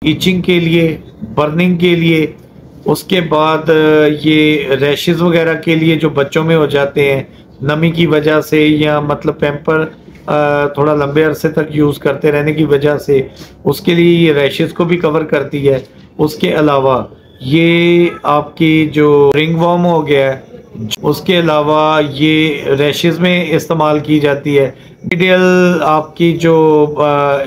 Itching के लिए, burning के लिए, उसके बाद ये रैशेस वगैरह के लिए जो बच्चों में हो जाते हैं नमी की वजह से, या मतलब पैम्पर थोड़ा लंबे अरसे तक यूज़ करते रहने की वजह से, उसके लिए ये रैशेस को भी कवर करती है। उसके अलावा ये आपकी जो रिंग वर्म हो गया है, उसके अलावा ये रैशेस में इस्तेमाल की जाती है। कैंडिडियल आपकी जो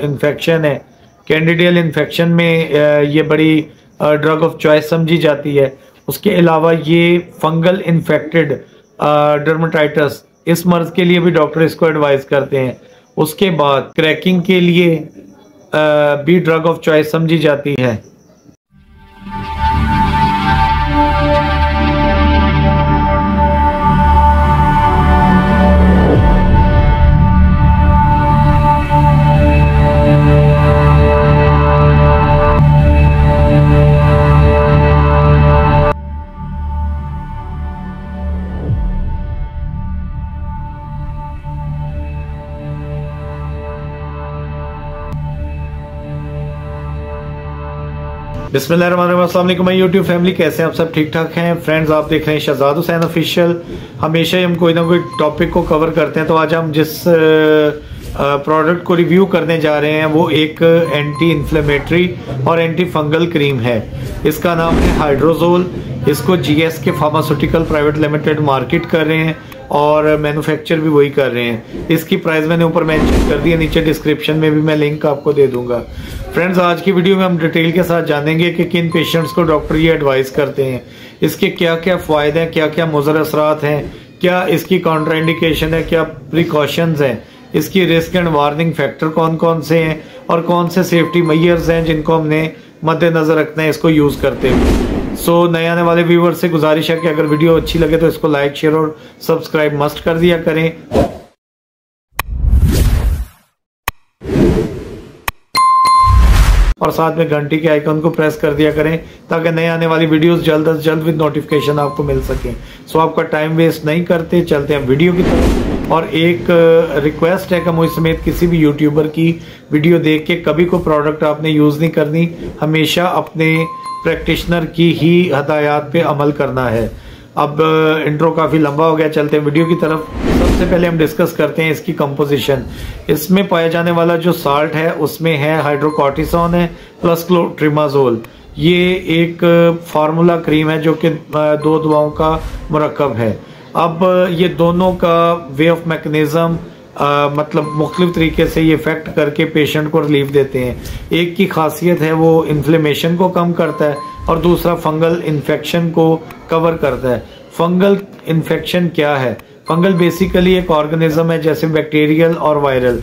इन्फेक्शन है, कैंडिडियल इन्फेक्शन में ये बड़ी ड्रग ऑफ चॉइस समझी जाती है। उसके अलावा ये फंगल इन्फेक्टेड डर्मेटाइटिस, इस मर्ज के लिए भी डॉक्टर इसको एडवाइस करते हैं। उसके बाद क्रैकिंग के लिए भी ड्रग ऑफ चॉइस समझी जाती है। बिस्मिल्लाहिर्रहमानिर्रहीम, मैं यूट्यूब फैमिली, कैसे हैं आप सब? ठीक ठाक हैं फ्रेंड्स। आप देख रहे हैं शहजाद हुसैन ऑफिशियल। हमेशा ही हम कोई ना कोई टॉपिक को कवर करते हैं, तो आज हम जिस प्रोडक्ट को रिव्यू करने जा रहे हैं वो एक एंटी इन्फ्लेमेटरी और एंटी फंगल क्रीम है। इसका नाम है हाइड्रोजोल। इसको GSK pharmaceutical private limited market कर रहे हैं और मैन्युफैक्चर भी वही कर रहे हैं। इसकी प्राइस मैंने ऊपर मेंशन कर दी है, नीचे डिस्क्रिप्शन में भी मैं लिंक आपको दे दूंगा। फ्रेंड्स, आज की वीडियो में हम डिटेल के साथ जानेंगे कि किन पेशेंट्स को डॉक्टर ये एडवाइस करते हैं, इसके क्या क्या फ़ायदे हैं, क्या क्या मुज़र असरात हैं, क्या इसकी काउंटरइंडिकेशन है, क्या प्रिकॉशंस हैं, इसकी रिस्क एंड वार्निंग फैक्टर कौन कौन से हैं और कौन से सेफ्टी मेजर्स हैं जिनको हमने मद्देनजर रखना है इसको यूज़ करते हुए। नए आने वाले व्यूअर से गुजारिश है कि अगर वीडियो अच्छी लगे तो इसको लाइक, शेयर और सब्सक्राइब मस्ट कर दिया करें। और साथ में घंटी के आइकन को प्रेस कर दिया करें ताकि नए आने वाली वीडियोस जल्द से जल्द विद नोटिफिकेशन आपको मिल सके। आपका टाइम वेस्ट नहीं करते, चलते हैं वीडियो की तरफ। और एक रिक्वेस्ट है कि मुझ समेत किसी भी यूट्यूबर की वीडियो देख के कभी कोई प्रोडक्ट आपने यूज़ नहीं करनी, हमेशा अपने प्रैक्टिशनर की ही हदायत पे अमल करना है। अब इंट्रो काफ़ी लंबा हो गया, चलते हैं वीडियो की तरफ। सबसे पहले हम डिस्कस करते हैं इसकी कंपोजिशन। इसमें पाया जाने वाला जो साल्ट है उसमें है हाइड्रोकॉर्टिसोन है प्लस क्लोट्रिमाजोल। ये एक फार्मूला क्रीम है जो कि 2 दवाओं का मुरक्कब है। अब ये दोनों का वे ऑफ मैकेनिज्म मतलब मुख्तलिफ तरीके से ये इफेक्ट करके पेशेंट को रिलीफ देते हैं। एक की खासियत है वो इन्फ्लेमेशन को कम करता है और दूसरा फंगल इन्फेक्शन को कवर करता है। फंगल इन्फेक्शन क्या है? फंगल बेसिकली एक ऑर्गेनिज्म है जैसे बैक्टीरियल और वायरल।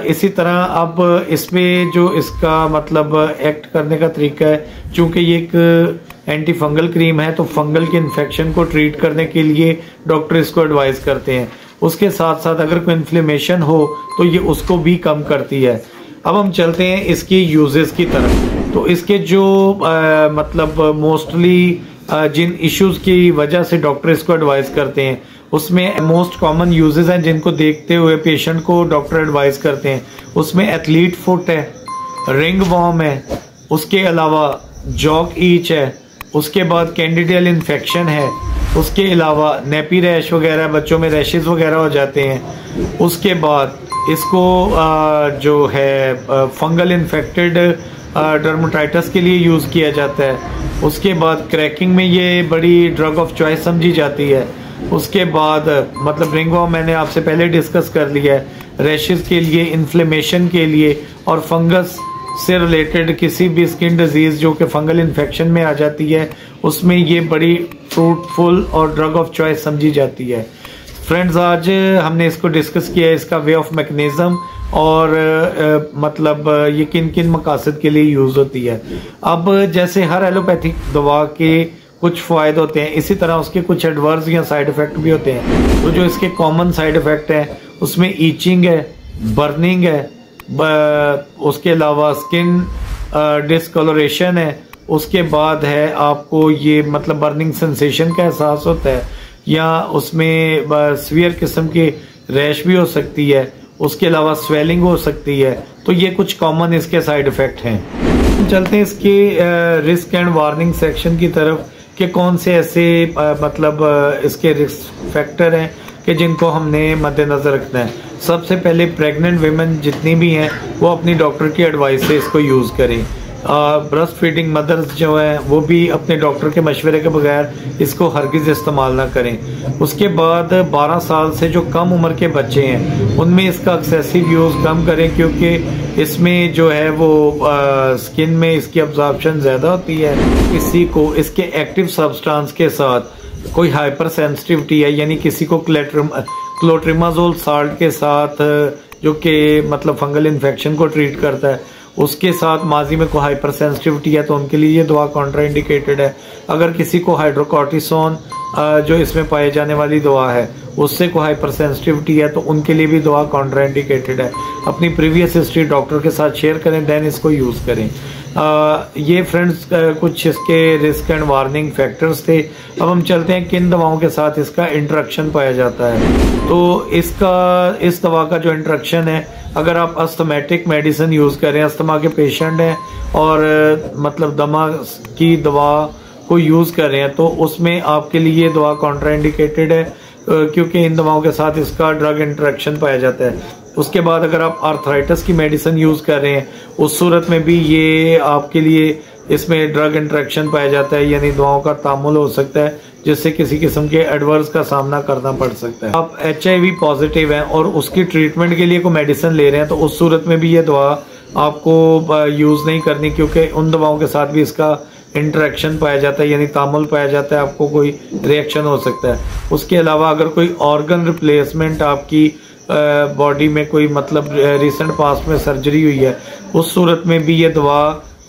इसी तरह अब इसमें जो इसका मतलब एक्ट करने का तरीका है, चूंकि ये एक एंटी फंगल क्रीम है तो फंगल के इन्फेक्शन को ट्रीट करने के लिए डॉक्टर इसको एडवाइस करते हैं। उसके साथ साथ अगर कोई इन्फ्लेमेशन हो तो ये उसको भी कम करती है। अब हम चलते हैं इसकी यूजेस की तरफ। तो इसके जो मतलब मोस्टली जिन इश्यूज की वजह से डॉक्टर इसको एडवाइस करते हैं उसमें मोस्ट कॉमन यूजेस हैं जिनको देखते हुए पेशेंट को डॉक्टर एडवाइस करते हैं। उसमें एथलीट फुट है, रिंग वर्म है, उसके अलावा जॉक ईच है, उसके बाद कैंडिडियल इन्फेक्शन है, उसके अलावा नेपी रैश वगैरह, बच्चों में रैशेस वगैरह हो जाते हैं। उसके बाद इसको जो है फंगल इन्फेक्टेड डर्मेटाइटिस के लिए यूज़ किया जाता है। उसके बाद क्रैकिंग में ये बड़ी ड्रग ऑफ चॉइस समझी जाती है। उसके बाद मतलब रिंग वर्म मैंने आपसे पहले डिस्कस कर लिया है, रैशेस के लिए, इन्फ्लेमेशन के लिए और फंगस से रिलेटेड किसी भी स्किन डिजीज जो कि फंगल इन्फेक्शन में आ जाती है उसमें ये बड़ी फ्रूटफुल और ड्रग ऑफ चॉइस समझी जाती है। फ्रेंड्स, आज हमने इसको डिस्कस किया है, इसका वे ऑफ मैकेनिज्म और मतलब ये किन किन मकासद के लिए यूज़ होती है। अब जैसे हर एलोपैथिक दवा के कुछ फ़ायदे होते हैं, इसी तरह उसके कुछ एडवर्स या साइड इफ़ेक्ट भी होते हैं। तो जो इसके कॉमन साइड इफ़ेक्ट हैं उसमें ईचिंग है, बर्निंग है, उसके अलावा स्किन डिस्कलोरेशन है, उसके बाद है आपको ये मतलब बर्निंग सेंसेशन का एहसास होता है, या उसमें सीवियर किस्म की रैश भी हो सकती है, उसके अलावा स्वेलिंग हो सकती है। तो ये कुछ कॉमन इसके साइड इफ़ेक्ट हैं। चलते हैं इसके रिस्क एंड वार्निंग सेक्शन की तरफ कि कौन से ऐसे इसके रिस्क फैक्टर हैं कि जिनको हमने मद्देनजर रखना है। सबसे पहले प्रेग्नेंट वीमेन जितनी भी हैं वो अपनी डॉक्टर की एडवाइस से इसको यूज़ करें। ब्रेस्ट फीडिंग मदर्स जो हैं वो भी अपने डॉक्टर के मशवरे के बगैर इसको हरगिज़ इस्तेमाल ना करें। उसके बाद 12 साल से जो कम उम्र के बच्चे हैं उनमें इसका एक्सेसिव यूज़ कम करें, क्योंकि इसमें जो है वो स्किन में इसकी अब्जॉर्प्शन ज़्यादा होती है। किसी को इसके एक्टिव सब्सटेंस के साथ कोई हाइपर सेंसिटिविटी है, यानी किसी को क्लोट्रिमाजोल साल्ट के साथ जो कि फंगल इन्फेक्शन को ट्रीट करता है, उसके साथ माजी में कोई हाइपर सेंसिटिविटी है तो उनके लिए ये दवा कॉन्ट्राइंडिकेटेड है। अगर किसी को हाइड्रोकॉर्टिसोन जो इसमें पाए जाने वाली दवा है उससे कोई हाइपर सेंसिटिविटी है तो उनके लिए भी दवा कॉन्ट्राइंडिकेटेड है। अपनी प्रीवियस हिस्ट्री डॉक्टर के साथ शेयर करें, देन इसको यूज़ करें। ये फ्रेंड्स कुछ इसके रिस्क एंड वार्निंग फैक्टर्स थे। अब हम चलते हैं किन दवाओं के साथ इसका इंटरेक्शन पाया जाता है। तो इस दवा का जो इंटरेक्शन है, अगर आप अस्थमेटिक मेडिसिन यूज़ करें, अस्थमा के पेशेंट हैं और दमा की दवा को यूज़ कर रहे हैं, तो उसमें आपके लिए ये दवा कॉन्ट्राइंडिकेटेड है, क्योंकि इन दवाओं के साथ इसका ड्रग इंटरेक्शन पाया जाता है। उसके बाद अगर आप आर्थराइटिस की मेडिसिन यूज़ कर रहे हैं, उस सूरत में भी ये आपके लिए इसमें ड्रग इंटरेक्शन पाया जाता है, यानी दवाओं का तामुल हो सकता है जिससे किसी किस्म के एडवर्स का सामना करना पड़ सकता है। आप HIV पॉजिटिव हैं और उसकी ट्रीटमेंट के लिए कोई मेडिसिन ले रहे हैं, तो उस सूरत में भी ये दवा आपको यूज़ नहीं करनी, क्योंकि उन दवाओं के साथ भी इसका इंटरेक्शन पाया जाता है, यानी तामुल पाया जाता है, आपको कोई रिएक्शन हो सकता है। उसके अलावा अगर कोई ऑर्गन रिप्लेसमेंट आपकी बॉडी में कोई रिसेंट पास्ट में सर्जरी हुई है, उस सूरत में भी ये दवा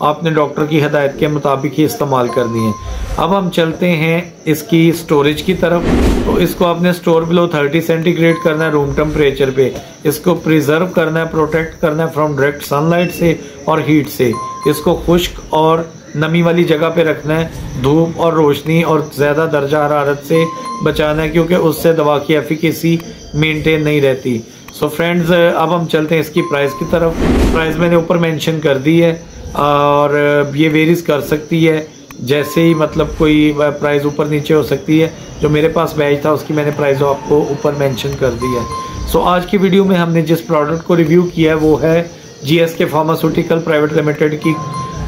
आपने डॉक्टर की हिदायत के मुताबिक ही इस्तेमाल करनी है। अब हम चलते हैं इसकी स्टोरेज की तरफ। तो इसको आपने स्टोर बिलो 30 सेंटीग्रेड करना है रूम टेम्परेचर पे। इसको प्रिजर्व करना है, प्रोटेक्ट करना है फ्रॉम डायरेक्ट सनलाइट से और हीट से। इसको खुश्क और नमी वाली जगह पे रखना है, धूप और रोशनी और ज़्यादा दर्जा हरारत से बचाना है, क्योंकि उससे दवा की एफिकेसी मेंटेन नहीं रहती। सो फ्रेंड्स, अब हम चलते हैं इसकी प्राइस की तरफ। प्राइस मैंने ऊपर मेंशन कर दी है और ये वेरीज कर सकती है, जैसे ही कोई प्राइस ऊपर नीचे हो सकती है। जो मेरे पास बैच था उसकी मैंने प्राइस आपको ऊपर मेंशन कर दी है। सो आज की वीडियो में हमने जिस प्रोडक्ट को रिव्यू किया है वो है GSK फार्मास्यूटिकल प्राइवेट लिमिटेड की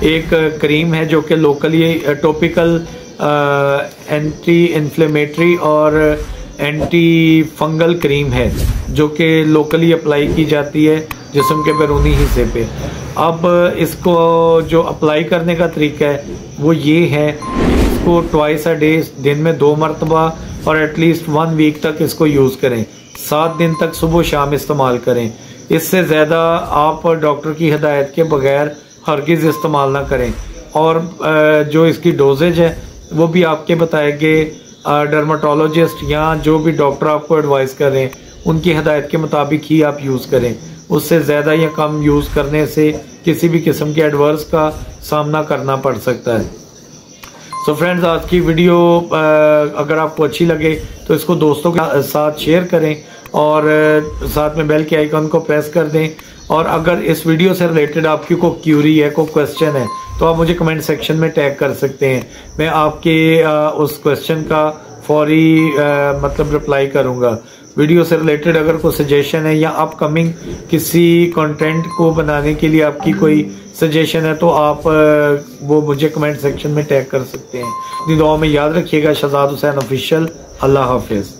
एक क्रीम है, जो कि लोकली टॉपिकल एंटी इन्फ्लेमेटरी और एंटी फंगल क्रीम है, जो कि लोकली अप्लाई की जाती है जिस्म के बैरूनी हिस्से पे। अब इसको जो अप्लाई करने का तरीका है वो ये है, इसको ट्वाइस अ डे, दिन में 2 मरतबा और एटलीस्ट 1 वीक तक इसको यूज़ करें। 7 दिन तक सुबह शाम इस्तेमाल करें। इससे ज़्यादा आप डॉक्टर की हिदायत के बगैर हरगिज़ इस्तेमाल ना करें। और जो इसकी डोजेज है वो भी आपके बताएंगे डर्माटोलॉजिस्ट या जो भी डॉक्टर आपको एडवाइस कर रहे हैं उनकी हिदायत के मुताबिक ही आप यूज़ करें। उससे ज़्यादा या कम यूज़ करने से किसी भी किस्म के एडवर्स का सामना करना पड़ सकता है। सो फ्रेंड्स, आज की वीडियो अगर आपको अच्छी लगे तो इसको दोस्तों के साथ शेयर करें और साथ में बेल के आइकन को प्रेस कर दें। और अगर इस वीडियो से रिलेटेड आपकी कोई क्यूरी है, कोई क्वेश्चन है, तो आप मुझे कमेंट सेक्शन में टैग कर सकते हैं। मैं आपके उस क्वेश्चन का फौरी रिप्लाई करूंगा। वीडियो से रिलेटेड अगर कोई सजेशन है या अपकमिंग किसी कंटेंट को बनाने के लिए आपकी कोई सजेशन है तो आप वो मुझे कमेंट सेक्शन में टैग कर सकते हैं। अपनी दुआ में याद रखिएगा। शहजाद हुसैन ऑफिशियल। अल्लाह हाफिज।